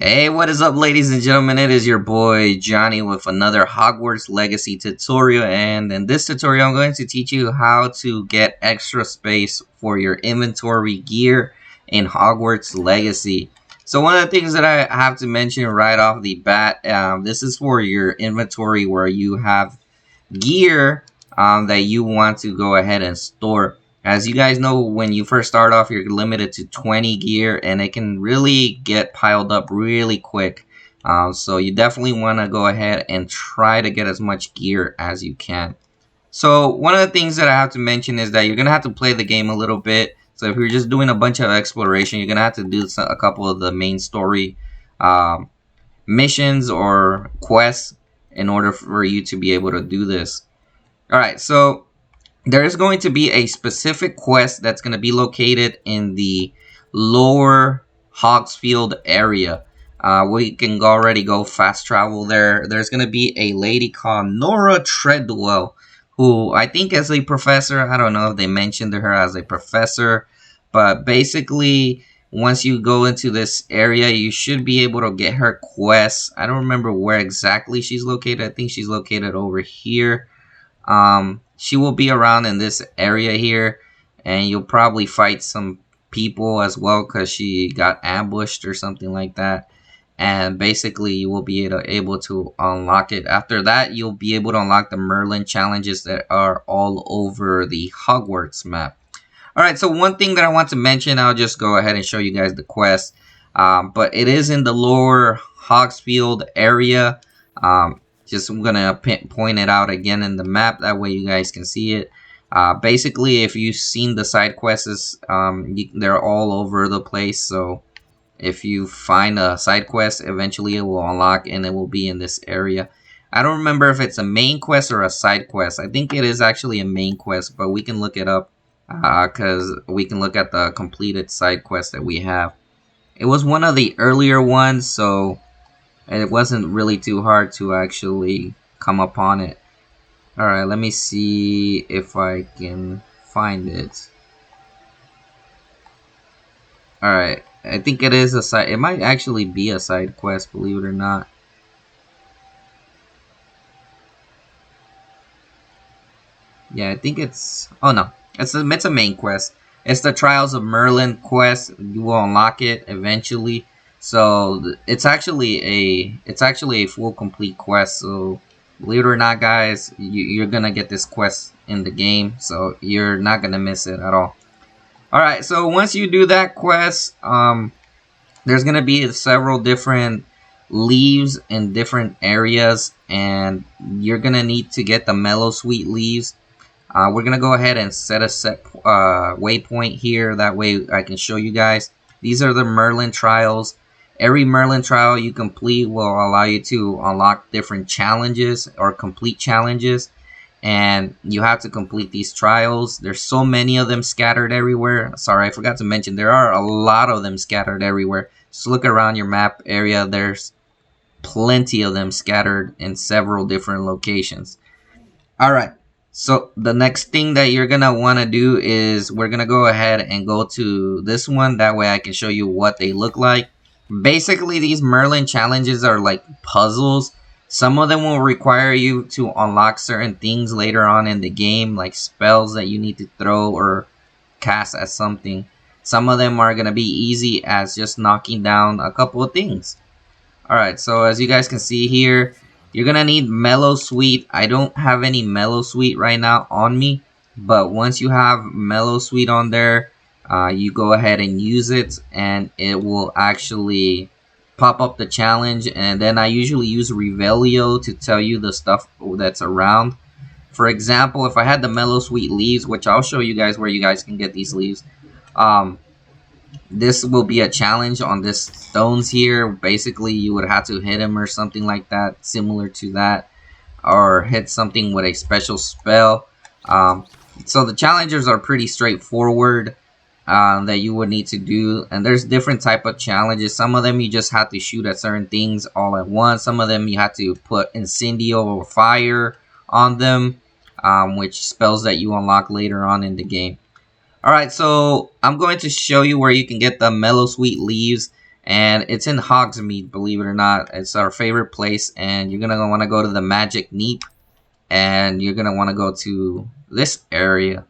Hey, what is up, ladies and gentlemen? It is your boy Johnny with another Hogwarts Legacy tutorial, and in this tutorial I'm going to teach you how to get extra space for your inventory gear in Hogwarts Legacy. So one of the things that I have to mention right off the bat, this is for your inventory where you have gear that you want to go ahead and store. As you guys know, when you first start off, you're limited to 20 gear, and it can really get piled up really quick. So you definitely want to go ahead and try to get as much gear as you can. So one of the things that I have to mention is that you're going to have to play the game a little bit. So if you're just doing a bunch of exploration, you're going to have to do a couple of the main story missions or quests in order for you to be able to do this. Alright, so there is going to be a specific quest that's going to be located in the lower Hogsfield area. We can already go fast travel there. There's going to be a lady called Nora Treadwell, who I think is a professor. I don't know if they mentioned her as a professor, but basically once you go into this area, you should be able to get her quests. I don't remember where exactly she's located. I think she's located over here. She will be around in this area here, and you'll probably fight some people as well because she got ambushed or something like that. And basically you will be able to unlock it. After that, you'll be able to unlock the Merlin challenges that are all over the Hogwarts map. Alright, so one thing that I want to mention, I'll just go ahead and show you guys the quest. But it is in the lower Hogsfield area. I'm gonna point it out again in the map, that way you guys can see it. Basically, if you've seen the side quests, they're all over the place. So if you find a side quest, eventually it will unlock and it will be in this area. I don't remember if it's a main quest or a side quest. I think it is actually a main quest, but we can look it up because we can look at the completed side quest that we have. It was one of the earlier ones, so it wasn't really too hard to actually come upon it. Alright, let me see if I can find it. Alright, I think it is a side. It might actually be a side quest, believe it or not. Yeah, I think it's... Oh no, it's a main quest. It's the Trials of Merlin quest. You will unlock it eventually. So it's actually a full complete quest. So believe it or not, guys, you're gonna get this quest in the game, so you're not gonna miss it at all. Alright, so once you do that quest, there's gonna be several different leaves in different areas, and you're gonna need to get the Mallosweet Leaves. We're gonna go ahead and set a waypoint here, that way I can show you guys. These are the Merlin trials. Every Merlin trial you complete will allow you to unlock different challenges or complete challenges, and you have to complete these trials. There's so many of them scattered everywhere. Sorry, I forgot to mention there are a lot of them scattered everywhere. Just look around your map area. There's plenty of them scattered in several different locations. Alright, so the next thing that you're gonna want to do is we're gonna go ahead and go to this one, that way I can show you what they look like. Basically, these Merlin challenges are like puzzles. Some of them will require you to unlock certain things later on in the game, like spells that you need to throw or cast at something. Some of them are going to be easy as just knocking down a couple of things. Alright, so as you guys can see here, you're going to need Mallosweet. I don't have any Mallosweet right now on me, but once you have Mallosweet on there, you go ahead and use it, and it will actually pop up the challenge. And then I usually use Revelio to tell you the stuff that's around. For example, if I had the Mallosweet Leaves, which I'll show you guys where you guys can get these leaves, this will be a challenge on this stones here. Basically, you would have to hit him or something like that, similar to that, or hit something with a special spell. So the challenges are pretty straightforward. That you would need to do, and there's different type of challenges. Some of them you just have to shoot at certain things all at once. Some of them you have to put Incendio or fire on them, which spells that you unlock later on in the game. Alright, so I'm going to show you where you can get the Mallosweet Leaves, and it's in Hogsmeade, believe it or not. It's our favorite place, and you're gonna want to go to the Magic Neep, and you're gonna want to go to this area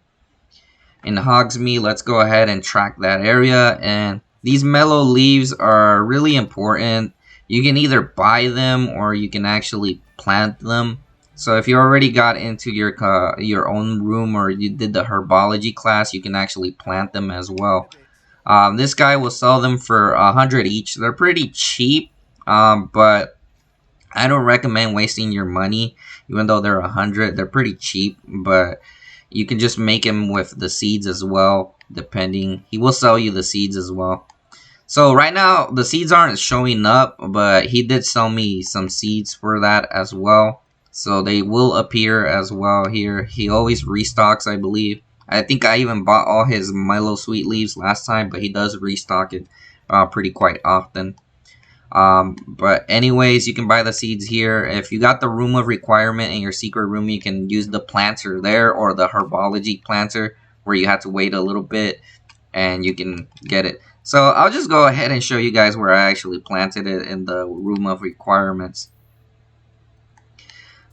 in Hogsmeade. Let's go ahead and track that area. And these mellow leaves are really important. You can either buy them or you can actually plant them. So if you already got into your own room, or you did the herbology class, you can actually plant them as well. This guy will sell them for 100 each. They're pretty cheap, but I don't recommend wasting your money. Even though they're 100, they're pretty cheap, but you can just make him with the seeds as well, depending. He will sell you the seeds as well. So right now, the seeds aren't showing up, but he did sell me some seeds for that as well. So they will appear as well here. He always restocks, I believe. I think I even bought all his Mallosweet Leaves last time, but he does restock it pretty quite often. But anyways, you can buy the seeds here. If you got the room of requirement in your secret room, you can use the planter there, or the herbology planter where you have to wait a little bit and you can get it. So I'll just go ahead and show you guys where I actually planted it in the room of requirements.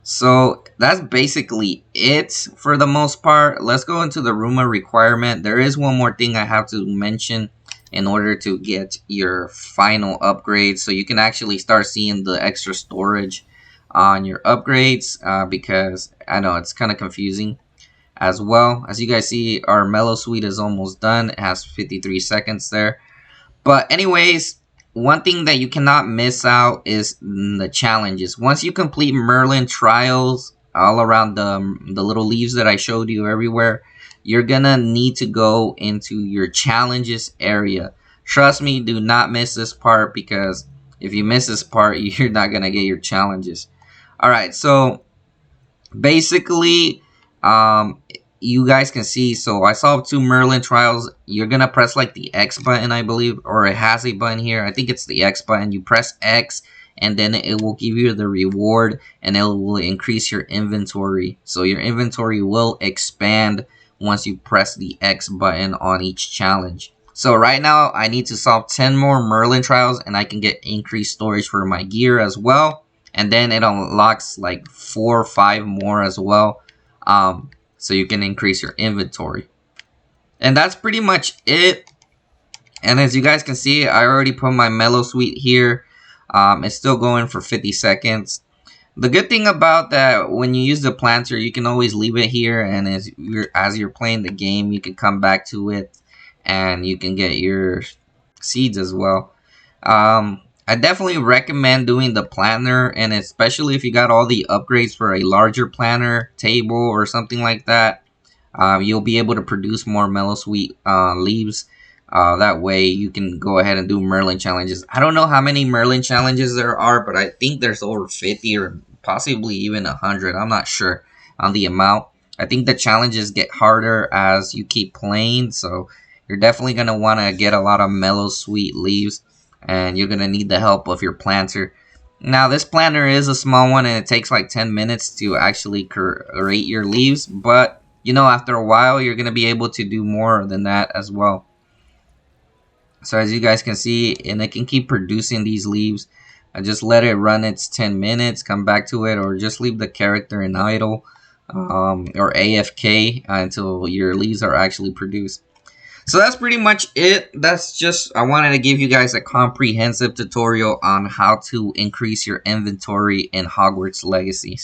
So that's basically it for the most part. Let's go into the room of requirement. There is one more thing I have to mention in order to get your final upgrade, so you can actually start seeing the extra storage on your upgrades, because I know it's kind of confusing as well. As you guys see, our Mallosweet is almost done. It has 53 seconds there. But anyways, one thing that you cannot miss out is the challenges. Once you complete Merlin trials all around the little leaves that I showed you everywhere, you're gonna need to go into your challenges area. Trust me, do not miss this part, because if you miss this part, you're not gonna get your challenges. Alright, so basically, you guys can see, so I solved 2 Merlin trials. You're gonna press like the X button, I believe, or it has a button here. I think it's the X button. You press X, and then it will give you the reward, and it will increase your inventory. So your inventory will expand once you press the X button on each challenge. So right now, I need to solve 10 more Merlin trials, and I can get increased storage for my gear as well. And then it unlocks like 4 or 5 more as well. So you can increase your inventory. And that's pretty much it. And as you guys can see, I already put my Mallosweet here. It's still going for 50 seconds. The good thing about that, when you use the planter, you can always leave it here, and as you're playing the game, you can come back to it, and you can get your seeds as well. I definitely recommend doing the planter, and especially if you got all the upgrades for a larger planter table or something like that, you'll be able to produce more Mallosweet leaves. That way you can go ahead and do Merlin challenges. I don't know how many Merlin challenges there are, but I think there's over 50 or possibly even 100. I'm not sure on the amount. I think the challenges get harder as you keep playing, so you're definitely going to want to get a lot of Mallosweet leaves, and you're going to need the help of your planter. Now, this planter is a small one, and it takes like 10 minutes to actually create your leaves, but you know, after a while, you're going to be able to do more than that as well. So as you guys can see, and it can keep producing these leaves. Just let it run its 10 minutes, come back to it, or just leave the character in idle or AFK until your leaves are actually produced. So that's pretty much it. That's just, I wanted to give you guys a comprehensive tutorial on how to increase your inventory in Hogwarts Legacy.